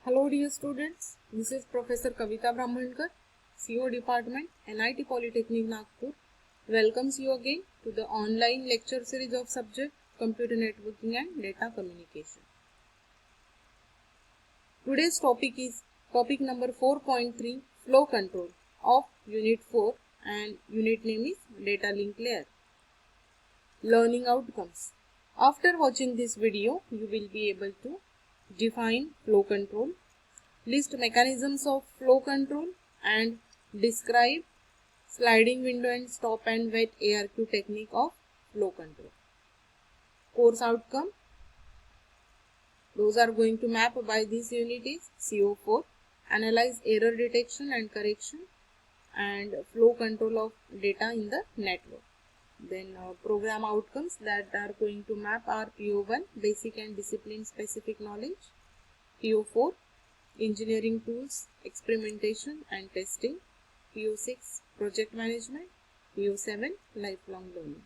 Hello dear students, this is Professor Kavita Brahmankar, CO Department, NIT Polytechnic Nagpur. Welcomes you again to the online lecture series of subject Computer Networking and Data Communication. Today's topic is topic number 4.3 Flow Control of Unit 4 and unit name is Data Link Layer. Learning outcomes. After watching this video, you will be able to define flow control, list mechanisms of flow control and describe sliding window and stop and wait ARQ technique of flow control. Course outcome, those are going to map by this unit is CO4, analyze error detection and correction and flow control of data in the network. Then program outcomes that are going to map are PO1, basic and discipline specific knowledge, PO4, engineering tools, experimentation and testing, PO6, project management, PO7, lifelong learning.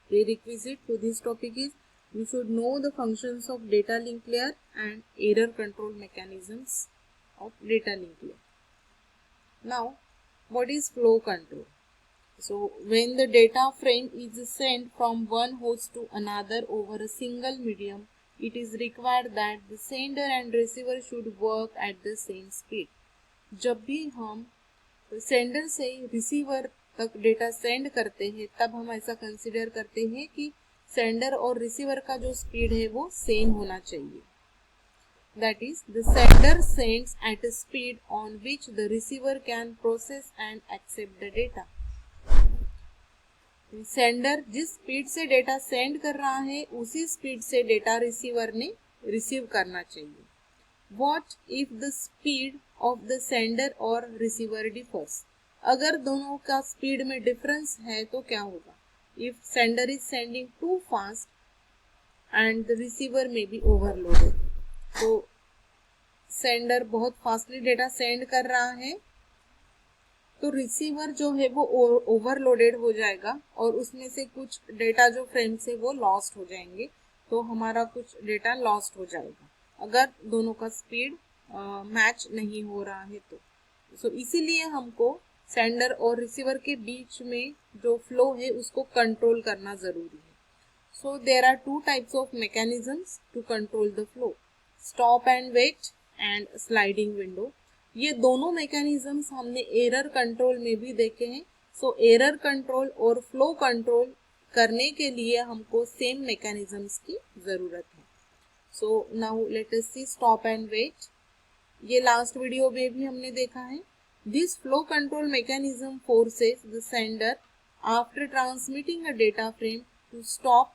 Prerequisite to this topic is you should know the functions of data link layer and error control mechanisms of data link layer. Now, what is flow control? So, when the data frame is sent from one host to another over a single medium, it is required that the sender and receiver should work at the same speed. जब भी हम sender से receiver तक data send करते हैं तब हम ऐसा कंसिडर करते हैं कि सेंडर और रिसीवर का जो स्पीड है वो सेम होना चाहिए. That is, the sender sends at a speed on which the receiver can process and accept the data. Sender जिस स्पीड से डेटा सेंड कर रहा है उसी स्पीड से डेटा रिसीवर ने रिसीव करना चाहिए. What if the speed of the sender और रिसीवर differs? अगर दोनों का स्पीड में डिफरेंस है तो क्या होगा? If sender is sending too fast and the receiver may be overloaded. तो सेंडर बहुत फास्टली डेटा सेंड कर रहा है तो रिसीवर जो है वो ओवरलोडेड हो जाएगा और उसमें से कुछ डेटा जो फ्रेम से वो लॉस्ट हो जाएंगे. तो हमारा कुछ डेटा लॉस्ट हो जाएगा अगर दोनों का स्पीड मैच नहीं हो रहा है तो इसीलिए हमको सेंडर और रिसीवर के बीच में जो फ्लो है उसको कंट्रोल करना जरूरी है. So there are two types of mechanisms to control the flow, stop and wait and sliding window. ये दोनों मैकेनिज्म्स हमने एरर कंट्रोल में भी देखे हैं. सो एरर कंट्रोल और फ्लो कंट्रोल करने के लिए हमको सेम मैकेनिज्म्स की जरूरत है. So now let us see stop and wait. ये लास्ट वीडियो में भी हमने देखा है. This flow control mechanism forces the sender after transmitting a data frame to stop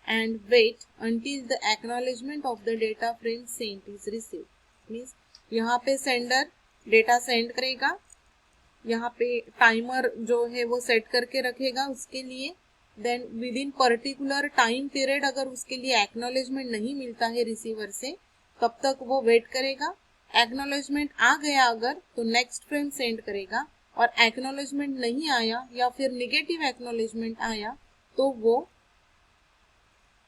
and wait until the acknowledgement of the data frame sent is received. Means यहाँ पे sender data send करेगा, यहाँ पे टाइमर जो है वो set करके रखेगा उसके लिए. Then within particular time period अगर उसके लिए एक्नॉलेजमेंट नहीं मिलता है रिसीवर से तब तक वो वेट करेगा. एक्नॉलेजमेंट आ गया अगर तो नेक्स्ट फ्रेम सेंड करेगा और एक्नॉलेजमेंट नहीं आया या फिर निगेटिव एक्नॉलेजमेंट आया तो वो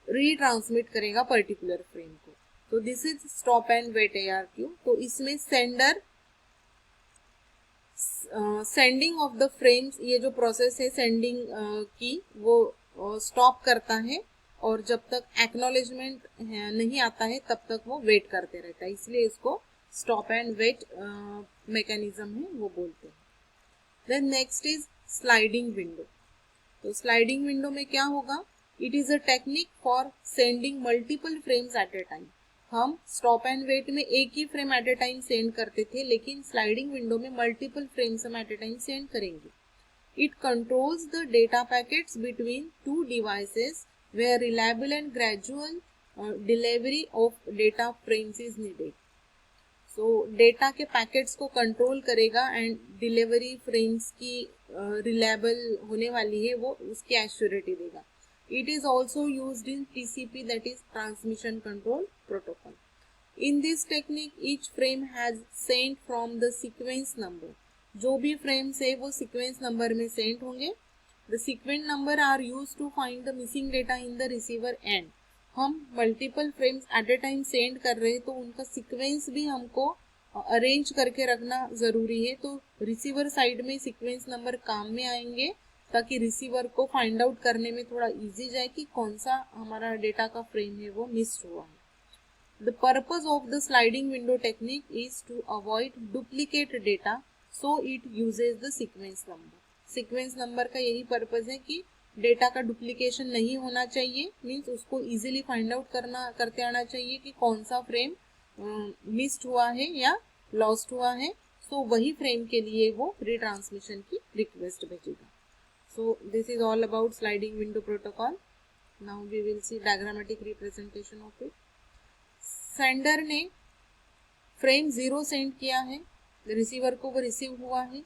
रीट्रांसमिट करेगा पर्टिकुलर फ्रेम को. तो this is stop and wait ARQ. तो इसमें sender sending of the frames, ये जो प्रोसेस है सेंडिंग की वो स्टॉप करता है और जब तक एक्नॉलेजमेंट नहीं आता है तब तक वो वेट करते रहता है. इसलिए इसको स्टॉप एंड वेट मैकेनिज्म है वो बोलते हैं. Then next is sliding window. तो स्लाइडिंग विंडो में क्या होगा? It is a technique for sending multiple frames at a time. हम स्टॉप एंड वेट में एक ही frame at a time send करते थे लेकिन स्लाइडिंग विंडो में मल्टीपल फ्रेम्स हम एट ए टाइम सेंड करेंगे. It controls the data packets between two devices where reliable and gradual delivery of data frames is needed. So data के packets को control करेगा and delivery frames की reliable होने वाली है वो उसकी एश्योरिटी देगा. It is also used in TCP, that is Transmission Control Protocol. In this technique, each frame has sent from the sequence number. जो भी frames है वो sequence number में sent होंगे. The sequence number are used to find the missing data in the receiver end. हम multiple frames at a time send कर रहे हैं तो उनका सीक्वेंस भी हमको अरेंज करके रखना ज़रूरी है। तो रिसीवर साइड में सीक्वेंस नंबर काम में आएंगे ताकि रिसीवर को फाइंड आउट करने में थोड़ा इजी जाए कि कौन सा हमारा डेटा का फ्रेम है वो मिस हुआ है। The purpose of the sliding window technique is to avoid duplicate data, so it uses the sequence number. Sequence number का यही पर्पज है कि डेटा का डुप्लीकेशन नहीं होना चाहिए, मीन्स उसको इजीली फाइंड आउट करते आना चाहिए कि कौन सा फ्रेम मिस्ड हुआ है या लॉस्ट हुआ है। सो वही फ्रेम के लिए वो रिट्रांसमिशन की रिक्वेस्ट भेजेगा। So this is all about sliding window protocol. Now we will see diagrammatic representation of it. Sender ने फ्रेम 0 सेंड किया है, रिसीवर को वो रिसीव हुआ है,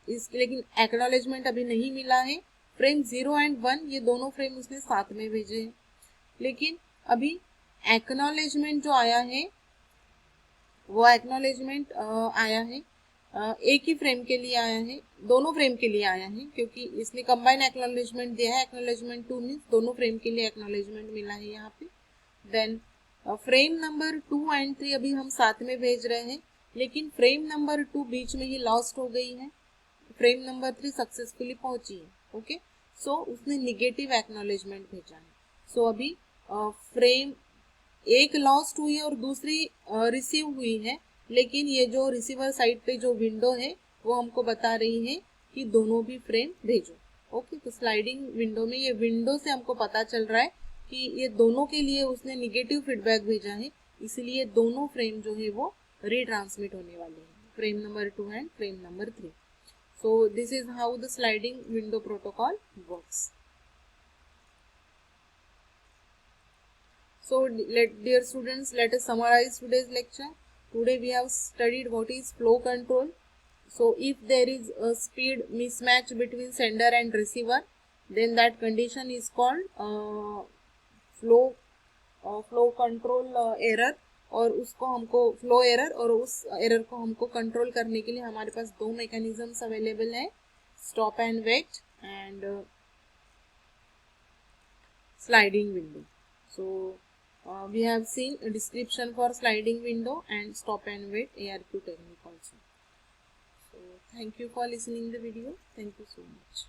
लेकिन एक्नॉलेजमेंट अभी नहीं मिला है। फ्रेम 0 एंड 1 ये दोनों फ्रेम उसने साथ में भेजे हैं, लेकिन अभी एक्नॉलेजमेंट जो आया है वो एक्नॉलेजमेंट आया है एक ही फ्रेम के लिए आया है, दोनों फ्रेम के लिए आया है, क्योंकि इसने कंबाइन एक्नॉलेजमेंट दिया है। एक्नॉलेजमेंट 2 मीन्स दोनों फ्रेम के लिए एक्नॉलेजमेंट मिला है यहाँ पे। देन फ्रेम नंबर 2 एंड 3 अभी हम साथ में भेज रहे हैं, लेकिन फ्रेम नंबर 2 बीच में ही लॉस्ट हो गई है, फ्रेम नंबर 3 सक्सेसफुली पहुंची है। ओके, सो उसने निगेटिव एक्नॉलेजमेंट भेजा है। सो अभी फ्रेम एक लॉस्ट हुई है और दूसरी रिसीव हुई है, लेकिन ये जो रिसीवर साइड पे जो विंडो है वो हमको बता रही है कि दोनों भी फ्रेम भेजो। ओके, तो स्लाइडिंग विंडो में ये विंडो से हमको पता चल रहा है कि ये दोनों के लिए उसने निगेटिव फीडबैक भेजा है, इसलिए दोनों फ्रेम जो है वो रिट्रांसमिट होने वाले हैं, frame number 2 and frame number 3। So this is how the sliding window protocol works. So dear students, let us summarize today's lecture. Today we have studied what is flow control. So if there is a speed mismatch between sender and receiver, then that condition is called flow control error। और उसको हमको flow error, और उस error को हमको control करने के लिए हमारे पास दो मैकेनिज्म्स अवेलेबल है, stop and wait and sliding window. So we have seen a description for sliding window and stop and wait ARQ technique also. So thank you for listening the video. Thank you so much.